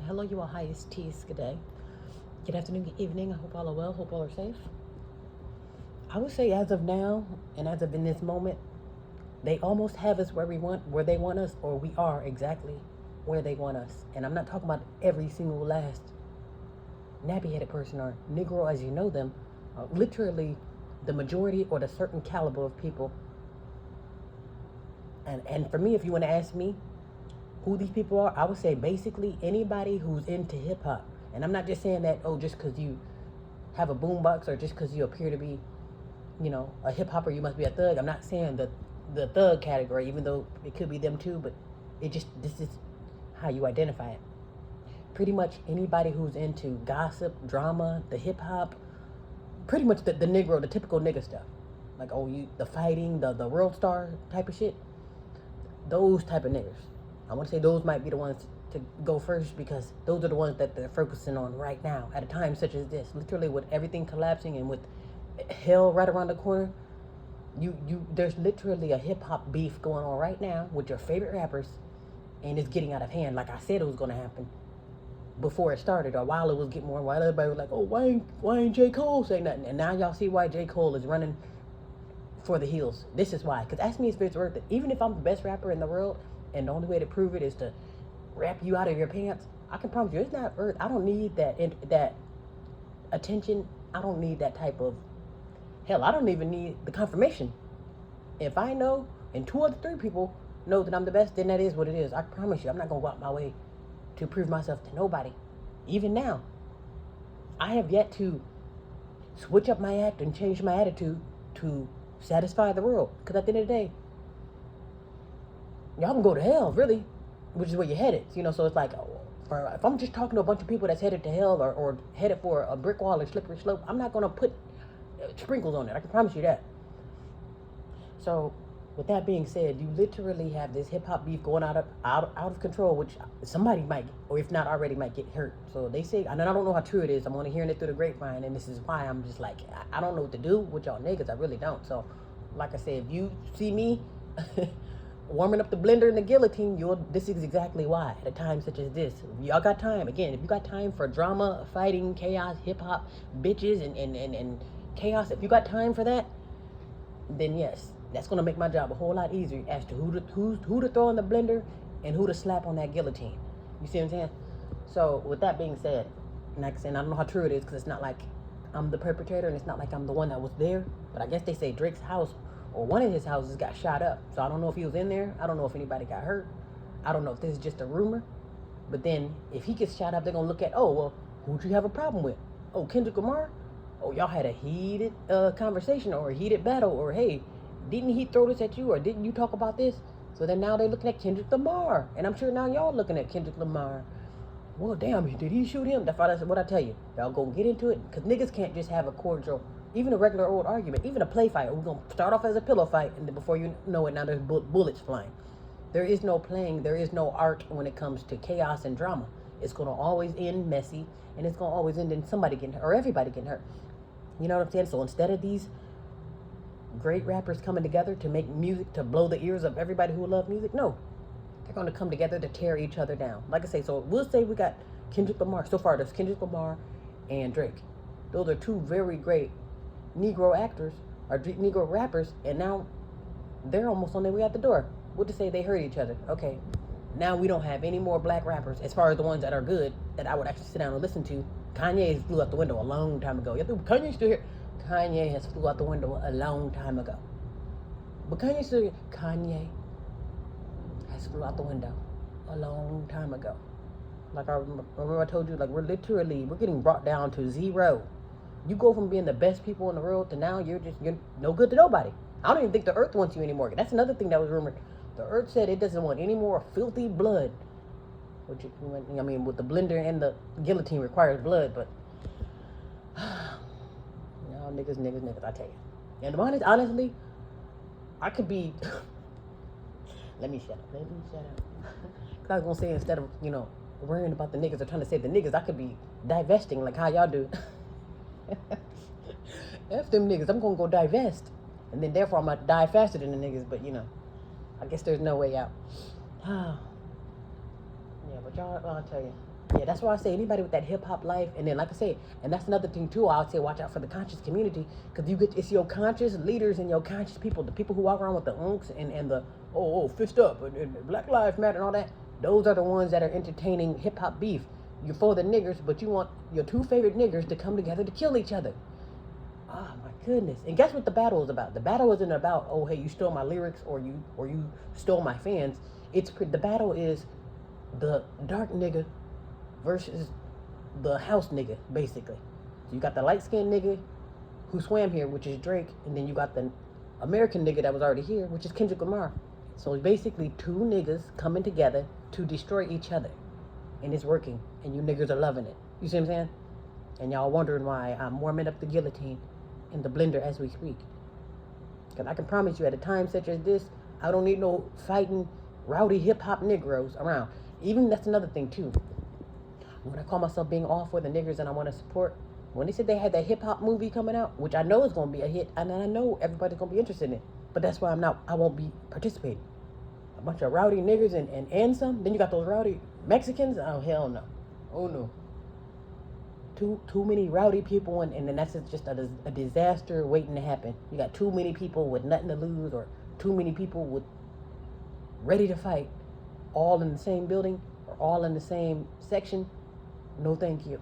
Hello, you all. Hi, it's Tease. Good day. Good afternoon, good evening. I hope all are well. Hope all are safe. I would say as of now, and as of in this moment, they almost have us where they want us, or we are exactly where they want us. And I'm not talking about every single last nappy-headed person or Negro as you know them. Literally, the majority or the certain caliber of people. And for me, if you want to ask me who these people are, I would say basically anybody who's into hip hop. And I'm not just saying that, oh, just because you have a boombox or just because you appear to be, a hip hopper, you must be a thug. I'm not saying the thug category, even though it could be them too, but this is how you identify it. Pretty much anybody who's into gossip, drama, the hip hop, pretty much the Negro, the typical nigga stuff. Like, oh, the fighting, the world star type of shit. Those type of niggas. I want to say those might be the ones to go first because those are the ones that they're focusing on right now at a time such as this. Literally, with everything collapsing and with hell right around the corner, there's literally a hip hop beef going on right now with your favorite rappers, and it's getting out of hand. Like I said, it was going to happen before it started, or while it was getting more. While everybody was like, "Oh, why ain't J. Cole saying nothing?" And now y'all see why J. Cole is running for the hills. This is why. Because ask me if it's worth it. Even if I'm the best rapper in the world, and the only way to prove it is to rap you out of your pants, I can promise you it's not worth. I don't need that attention. I don't need that type of hell. I don't even need the confirmation. If I know, and two other three people know that I'm the best, then that is what it is. I promise you, I'm not gonna go out my way to prove myself to nobody. Even now, I have yet to switch up my act and change my attitude to satisfy the world. Because at the end of the day, y'all can go to hell, really, which is where you're headed. So it's like, if I'm just talking to a bunch of people that's headed to hell or headed for a brick wall or slippery slope, I'm not going to put sprinkles on it. I can promise you that. So, with that being said, you literally have this hip hop beef going out of control, which somebody might, or if not already, might get hurt. So they say, and I don't know how true it is. I'm only hearing it through the grapevine, and this is why I'm just like, I don't know what to do with y'all niggas. I really don't. So, like I said, if you see me warming up the blender and the guillotine, this is exactly why at a time such as this. If y'all got time, again, if you got time for drama, fighting, chaos, hip hop, bitches, and chaos, if you got time for that, then yes, that's gonna make my job a whole lot easier as to who to throw in the blender and who to slap on that guillotine. You see what I'm saying? So with that being said, like I said, I don't know how true it is because it's not like I'm the perpetrator and it's not like I'm the one that was there. But I guess they say Drake's house or one of his houses got shot up. So I don't know if he was in there. I don't know if anybody got hurt. I don't know if this is just a rumor. But then if he gets shot up, they're gonna look at, oh well, who'd you have a problem with? Oh, Kendrick Lamar? Oh, y'all had a heated conversation or a heated battle, or hey, didn't he throw this at you, or didn't you talk about this? So then now they're looking at Kendrick Lamar, and I'm sure now y'all looking at Kendrick Lamar. Well, damn, did he shoot him? That's what I tell you. Y'all gonna get into it, because niggas can't just have a cordial, even a regular old argument, even a play fight. We're gonna start off as a pillow fight, and then before you know it, now there's bullets flying. There is no playing, there is no art when it comes to chaos and drama. It's gonna always end messy, and it's gonna always end in somebody getting hurt, or everybody getting hurt. You know what I'm saying? So instead of these great rappers coming together to make music to blow the ears of everybody who love music, no. They're going to come together to tear each other down. Like I say, so we'll say we got Kendrick Lamar. So far, there's Kendrick Lamar and Drake. Those are two very great Negro actors, or Negro rappers, and now they're almost on their way out the door. We'll just say they hurt each other. Okay. Now we don't have any more black rappers, as far as the ones that are good, that I would actually sit down and listen to. Kanye flew out the window a long time ago. Kanye's still here. Kanye has flew out the window a long time ago. But Kanye's still here. Kanye has flew out the window a long time ago. Like I remember I told you, like we're getting brought down to zero. You go from being the best people in the world to now you're no good to nobody. I don't even think the earth wants you anymore. That's another thing that was rumored. The earth said it doesn't want any more filthy blood. Which, I mean, with the blender and the guillotine requires blood, but niggas, I tell you. And honestly, I could be. Let me shut up. Because I was gonna say, instead of worrying about the niggas or trying to save the niggas, I could be divesting like how y'all do. F them niggas. I'm gonna go divest, and then therefore I'm gonna die faster than the niggas. But I guess there's no way out. Yeah, but y'all, I'll tell you. Yeah, that's why I say anybody with that hip hop life, and then like I say, and that's another thing too. I would say watch out for the conscious community, because it's your conscious leaders and your conscious people, the people who walk around with the unks and the fist up and Black Lives Matter and all that. Those are the ones that are entertaining hip hop beef. You're for the niggers, but you want your two favorite niggers to come together to kill each other. Oh my goodness! And guess what the battle is about? The battle isn't about, oh hey, you stole my lyrics or you stole my fans. The battle is the dark nigga versus the house nigga, basically. So you got the light skinned nigga who swam here, which is Drake, and then you got the American nigga that was already here, which is Kendrick Lamar. So it's basically two niggas coming together to destroy each other. And it's working, and you niggas are loving it. You see what I'm saying? And y'all wondering why I'm warming up the guillotine in the blender as we speak. Because I can promise you, at a time such as this, I don't need no fighting, rowdy hip-hop Negroes around. Even that's another thing, too. When I call myself being all for the niggers and I want to support, when they said they had that hip-hop movie coming out, which I know is going to be a hit, and I know everybody's going to be interested in it, but that's why I won't be participating. A bunch of rowdy niggers and some. Then you got those rowdy Mexicans. Oh, hell no. Oh, no. Too many rowdy people, and then that's just a disaster waiting to happen. You got too many people with nothing to lose, or too many people with ready to fight, all in the same building or all in the same section. No, thank you.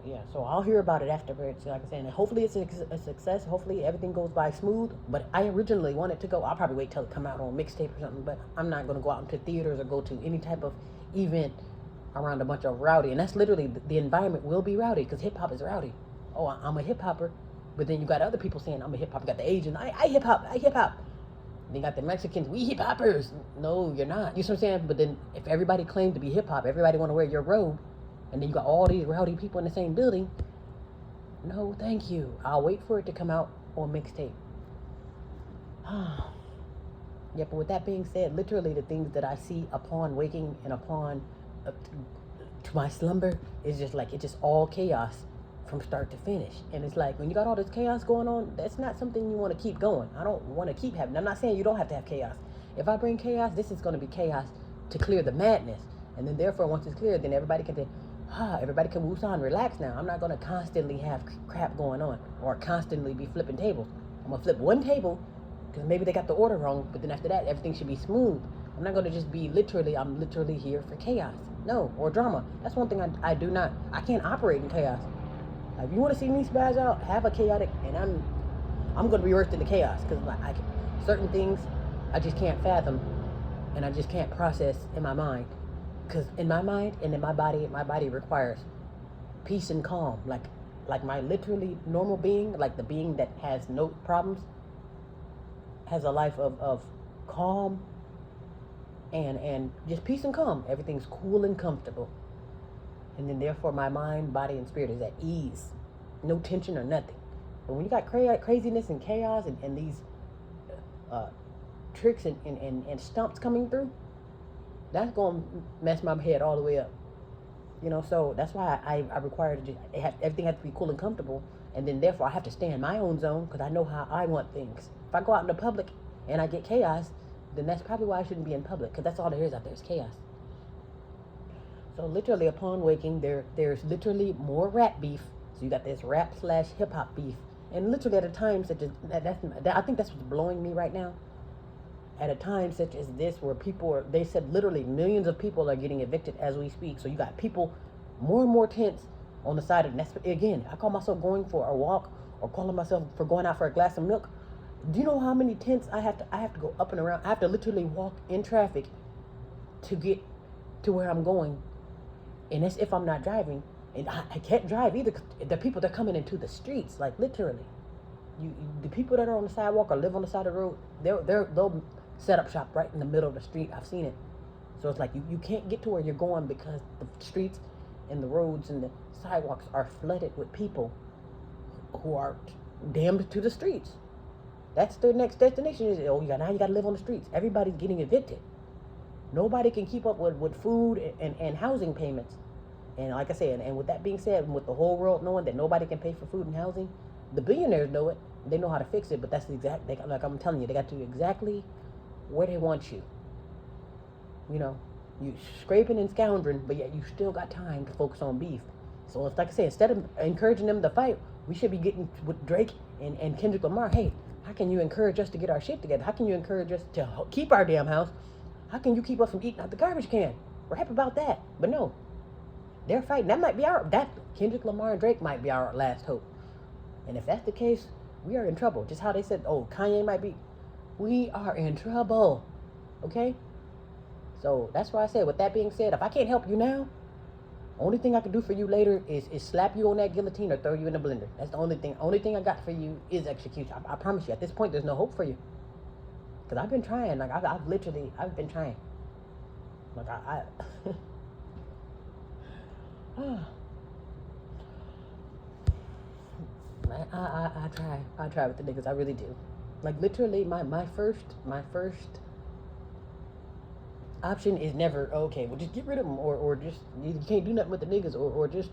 Yeah, so I'll hear about it afterwards, like I said, and hopefully it's a success. Hopefully everything goes by smooth. But I originally wanted to go. I'll probably wait till it come out on mixtape or something. But I'm not going to go out into theaters or go to any type of event around a bunch of rowdy. And that's literally the environment will be rowdy, because hip hop is rowdy. Oh, I'm a hip hopper, but then you got other people saying I'm a hip hop. You got the Asians, I hip hop, I hip hop. Then you got the Mexicans, we hip hoppers. No, you're not. You see what I'm saying? But then if everybody claimed to be hip hop, everybody want to wear your robe, and then you got all these rowdy people in the same building. No, thank you. I'll wait for it to come out on mixtape. Yeah, but with that being said, literally the things that I see upon waking and upon to my slumber is just like, it's just all chaos from start to finish. And it's like, when you got all this chaos going on, that's not something you want to keep going. I don't want to keep having. I'm not saying you don't have to have chaos. If I bring chaos, this is going to be chaos to clear the madness. And then therefore, once it's cleared, then everybody can say, everybody can woosah, relax now. I'm not going to constantly have crap going on or constantly be flipping tables. I'm going to flip one table because maybe they got the order wrong, but then after that, everything should be smooth. I'm not going to just be I'm literally here for chaos. No, or drama. That's one thing I do not. I can't operate in chaos. If you want to see me spaz out, have a chaotic, and I'm going to be worse than the chaos, because certain things I just can't fathom, and I just can't process in my mind. Because in my mind and in my body requires peace and calm. Like my literally normal being, like the being that has no problems, has a life of calm and just peace and calm. Everything's cool and comfortable. And then therefore my mind, body, and spirit is at ease. No tension or nothing. But when you got craziness and chaos and these tricks and stumps coming through, that's going to mess my head all the way up. So that's why I require everything has to be cool and comfortable. And then therefore I have to stay in my own zone, because I know how I want things. If I go out in the public and I get chaos, then that's probably why I shouldn't be in public, because that's all there is out there is chaos. So literally upon waking, there's literally more rap beef. So you got this rap / hip hop beef. And literally at a time such as I think that's what's blowing me right now. At a time such as this, where they said literally millions of people are getting evicted as we speak. So you got people, more and more tents on the side of, and that's, again, I call myself going for a walk, or calling myself for going out for a glass of milk. Do you know how many tents I have to go up and around? I have to literally walk in traffic to get to where I'm going. And that's if I'm not driving. And I can't drive either, 'cause the people that are coming into the streets, like literally. The people that are on the sidewalk or live on the side of the road, they'll set up shop right in the middle of the street. I've seen it. So it's like you can't get to where you're going, because the streets and the roads and the sidewalks are flooded with people who are damned to the streets. That's their next destination. Is now you got to live on the streets. Everybody's getting evicted. Nobody can keep up with food and housing payments. And like I said, and with that being said, with the whole world knowing that nobody can pay for food and housing, the billionaires know it. They know how to fix it, but that's like I'm telling you, they got to do exactly where they want you. You scraping and scoundering, but yet you still got time to focus on beef. So it's like I say, instead of encouraging them to fight, we should be getting with Drake and Kendrick Lamar. Hey, how can you encourage us to get our shit together? How can you encourage us to keep our damn house? How can you keep us from eating out the garbage can? We're happy about that. But no, they're fighting. That Kendrick Lamar and Drake might be our last hope. And if that's the case, we are in trouble. Just how they said, oh, Kanye might be. We are in trouble. Okay? So that's why I said, with that being said, if I can't help you now, only thing I can do for you later is slap you on that guillotine or throw you in the blender. That's the only thing. Only thing I got for you is execution. I promise you. At this point, there's no hope for you. Because I've been trying. Like, I've been trying. Like, I try with the niggas. I really do. Like, literally, my first option is never, okay, well, just get rid of them, or just, you can't do nothing with the niggas, or just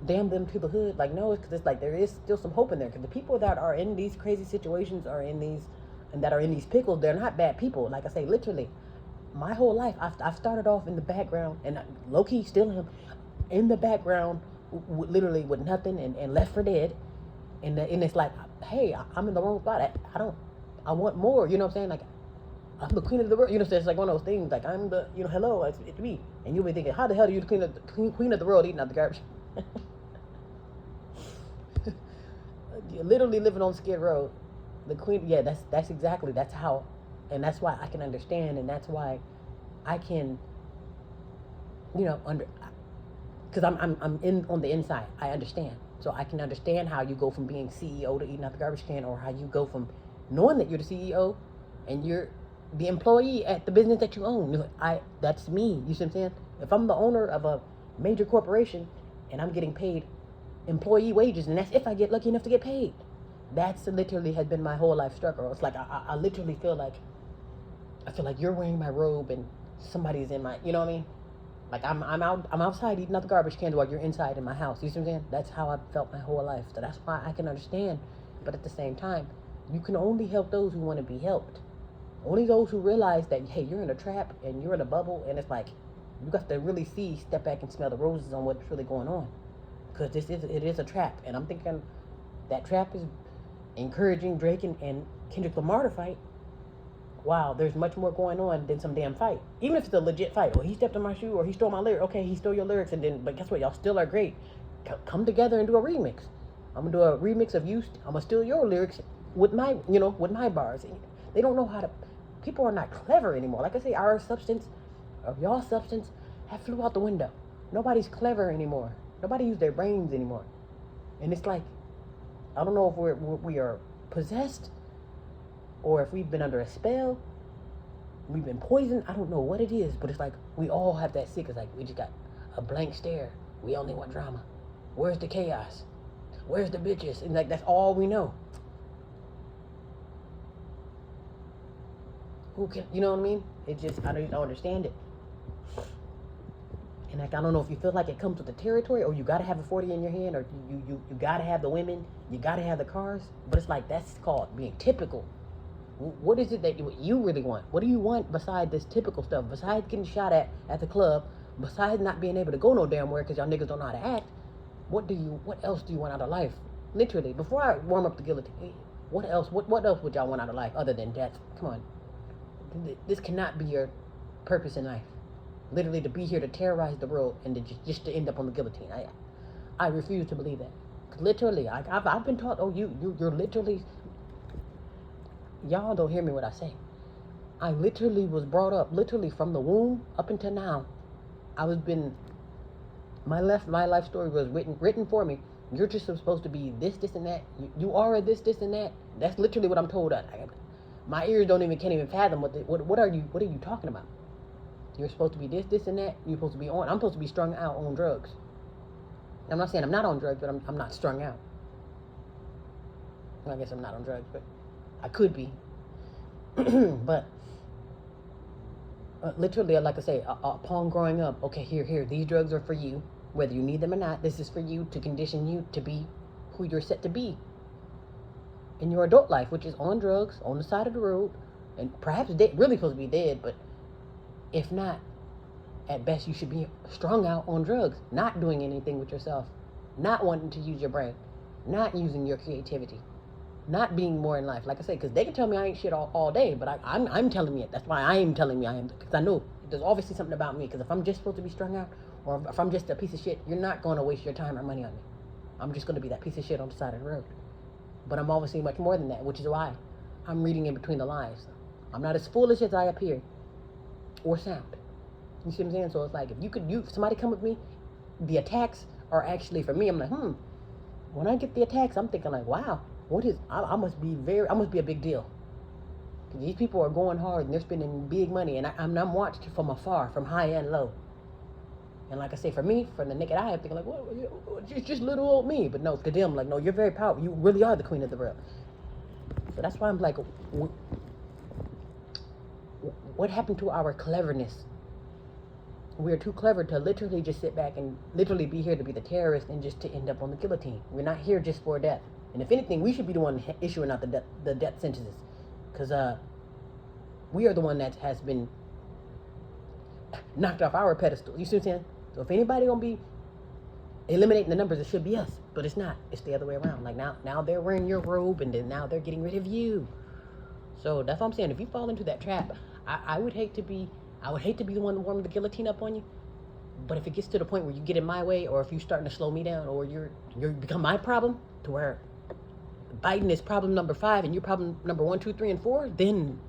damn them to the hood. Like, no, because it's like, there is still some hope in there, because the people that are in these crazy situations that are in these pickles, they're not bad people. Like I say, literally, my whole life, I've started off in the background, and low-key still am, in the background, literally with nothing, and left for dead, and it's like, hey, I'm in the wrong spot. I want more, you know what I'm saying? Like, I'm the queen of the world, you know, so it's like one of those things, like, I'm the, you know, hello, it's me, and you'll be thinking, how the hell are you the queen of the world eating out the garbage? You're literally living on Skid Row, the queen, yeah, that's how, and that's why I can understand, and that's why I can, you know, because I'm in on the inside, I understand, so I can understand how you go from being CEO to eating out the garbage can, or how you go from knowing that you're the CEO, and you're the employee at the business that you own. That's me. You see what I'm saying? If I'm the owner of a major corporation and I'm getting paid employee wages, and that's if I get lucky enough to get paid, that's literally has been my whole life struggle. It's like I literally feel like you're wearing my robe and somebody's in my, you know what I mean? Like I'm outside eating out the garbage cans while you're inside in my house. You see what I'm saying? That's how I felt my whole life. So that's why I can understand. But at the same time, you can only help those who want to be helped. Only those who realize that, hey, you're in a trap and you're in a bubble, and it's like, you got to really step back and smell the roses on what's really going on. Because it is a trap. And I'm thinking that trap is encouraging Drake and Kendrick Lamar to fight. Wow, there's much more going on than some damn fight. Even if it's a legit fight. Or he stepped on my shoe, or he stole my lyrics. Okay, he stole your lyrics, but guess what? Y'all still are great. Come together and do a remix. I'm going to do a remix of you. I'm going to steal your lyrics with my bars. They don't know how to. People are not clever anymore. Like I say, y'all substance have flew out the window. Nobody's clever anymore. Nobody use their brains anymore. And it's like, I don't know if we are possessed, or if we've been under a spell, we've been poisoned. I don't know what it is, but it's like we all have that sick. It's like we just got a blank stare. We only want drama. Where's the chaos? Where's the bitches? And like, that's all we know. Who can, you know what I mean? It just, I don't understand it. And like, I don't know if you feel like it comes with the territory, or you gotta have a 40 in your hand, or you gotta have the women, you gotta have the cars. But it's like, that's called being typical. What is it that you really want? What do you want besides this typical stuff? Besides getting shot at the club, besides not being able to go no damn where because y'all niggas don't know how to act, what else do you want out of life? Literally, before I warm up the guillotine, what else would y'all want out of life other than death? Come on. This cannot be your purpose in life. Literally, to be here to terrorize the world and to just to end up on the guillotine. I refuse to believe that. Literally, I've been taught. Oh, you're literally. Y'all don't hear me what I say. I literally was brought up, literally from the womb up until now. My life story was written for me. You're just supposed to be this, and that. You are a this, and that. That's literally what I'm told. My ears can't even fathom what are you talking about? You're supposed to be this, and that. You're supposed to be on. I'm supposed to be strung out on drugs. I'm not saying I'm not on drugs, but I'm not strung out. Well, I guess I'm not on drugs, but I could be. But literally, like I say, upon growing up, okay, here, these drugs are for you, whether you need them or not. This is for you to condition you to be who you're set to be in your adult life, which is on drugs, on the side of the road, and perhaps really supposed to be dead, but if not, at best, you should be strung out on drugs, not doing anything with yourself, not wanting to use your brain, not using your creativity, not being more in life. Like I said, because they can tell me I ain't shit all day, but I'm telling me it. That's why I am telling me I am, because I know there's obviously something about me. Because if I'm just supposed to be strung out, or if I'm just a piece of shit, you're not going to waste your time or money on me. I'm just going to be that piece of shit on the side of the road. But I'm obviously much more than that, which is why I'm reading in between the lines. I'm not as foolish as I appear or sound. You see what I'm saying? So it's like, if somebody come with me, the attacks are actually for me. I'm like, when I get the attacks, I'm thinking like, wow, I must be a big deal. These people are going hard and they're spending big money, and I'm watched from afar, from high and low. And like I say, for me, from the naked eye, I'm thinking like, well, it's just little old me. But no, to them, like, no, you're very powerful. You really are the queen of the world. So that's why I'm like, what happened to our cleverness? We're too clever to literally just sit back and literally be here to be the terrorist and just to end up on the guillotine. We're not here just for death. And if anything, we should be the one issuing out the death sentences. Because we are the one that has been knocked off our pedestal. You see what I'm saying? So if anybody gonna be eliminating the numbers, it should be us. But it's not. It's the other way around. Like now they're wearing your robe, and then now they're getting rid of you. So that's what I'm saying. If you fall into that trap, I would hate to be the one warming the guillotine up on you. But if it gets to the point where you get in my way, or if you're starting to slow me down, or you become my problem, to where Biden is problem number 5 and you're problem number 1, 2, 3, and 4, then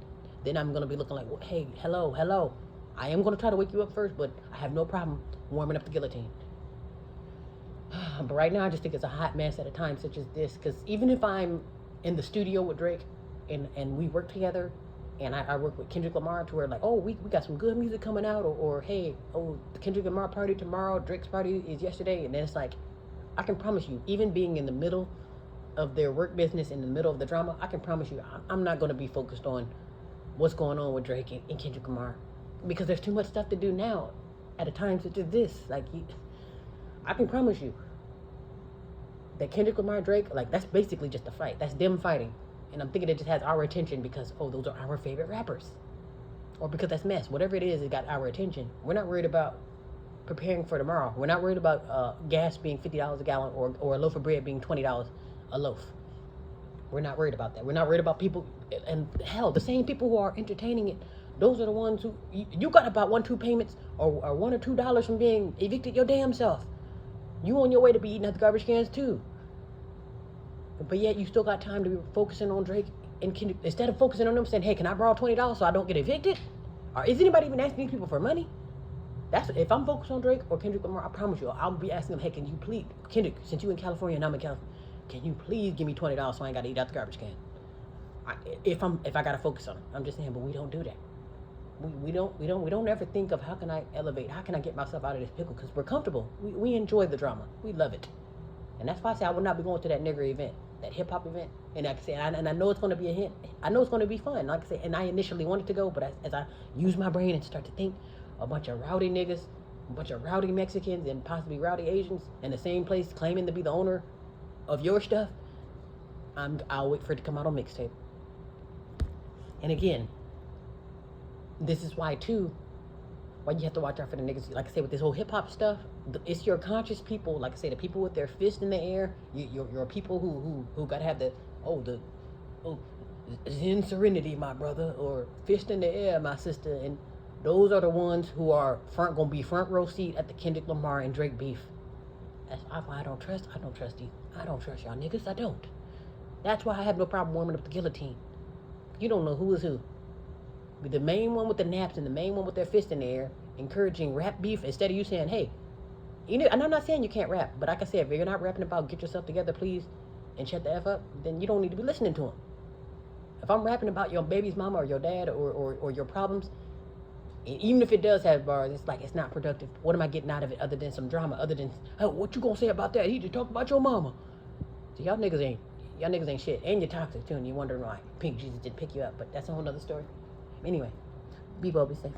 I'm gonna be looking like, well, hey, hello. I am gonna try to wake you up first, but I have no problem warming up the guillotine. But right now, I just think it's a hot mess at a time such as this. Because even if I'm in the studio with Drake and we work together, and I work with Kendrick Lamar to where like, oh, we got some good music coming out, or hey, oh, the Kendrick Lamar party tomorrow, Drake's party is yesterday, and then it's like, I can promise you, even being in the middle of their work business, in the middle of the drama, I can promise you, I'm not going to be focused on what's going on with Drake and Kendrick Lamar, because there's too much stuff to do now at a time such as this. Like, I can promise you that Kendrick Lamar, Drake, like, that's basically just a fight. That's them fighting. And I'm thinking it just has our attention because, oh, those are our favorite rappers. Or because that's mess. Whatever it is, it got our attention. We're not worried about preparing for tomorrow. We're not worried about gas being $50 a gallon or a loaf of bread being $20 a loaf. We're not worried about that. We're not worried about people. And hell, the same people who are entertaining it, those are the ones who, you got about 1-2 payments or $1 or $2 from being evicted your damn self. You on your way to be eating at the garbage cans too. But yet you still got time to be focusing on Drake and Kendrick. Instead of focusing on them saying, hey, can I borrow $20 so I don't get evicted? Or is anybody even asking these people for money? That's if I'm focused on Drake or Kendrick Lamar, I promise you, I'll be asking them, hey, can you please, Kendrick, since you in California and I'm in California, can you please give me $20 so I ain't got to eat out the garbage can? If I got to focus on it. I'm just saying, but we don't do that. We don't ever think of how can I elevate, how can I get myself out of this pickle, because we're comfortable. We enjoy the drama. We love it. And that's why I say I would not be going to that nigger event, that hip hop event. And like I say, and I know it's going to be a hit. I know it's going to be fun. Like I say, and I initially wanted to go, but as I use my brain and start to think, a bunch of rowdy niggas, a bunch of rowdy Mexicans, and possibly rowdy Asians in the same place claiming to be the owner of your stuff, I'll wait for it to come out on mixtape. And again, this is why too, why you have to watch out for the niggas. Like I say, with this whole hip hop stuff, it's your conscious people. Like I say, the people with their fist in the air. Your people who gotta have the Zen serenity, my brother, or fist in the air, my sister. And those are the ones who are gonna be front row seat at the Kendrick Lamar and Drake beef. That's why I don't trust you. I don't trust y'all niggas. I don't. That's why I have no problem warming up the guillotine. You don't know who is who. Be the main one with the naps and the main one with their fist in the air, encouraging rap beef instead of you saying, hey, and I'm not saying you can't rap, but like I said, if you're not rapping about get yourself together, please, and shut the F up, then you don't need to be listening to him. If I'm rapping about your baby's mama or your dad or your problems, even if it does have bars, it's like, it's not productive. What am I getting out of it other than some drama, other than, hey, what you gonna say about that? He just talked about your mama. So y'all niggas ain't shit. And you're toxic too, and you're wondering why Pink Jesus didn't pick you up, but that's a whole nother story. Anyway, be well, be safe.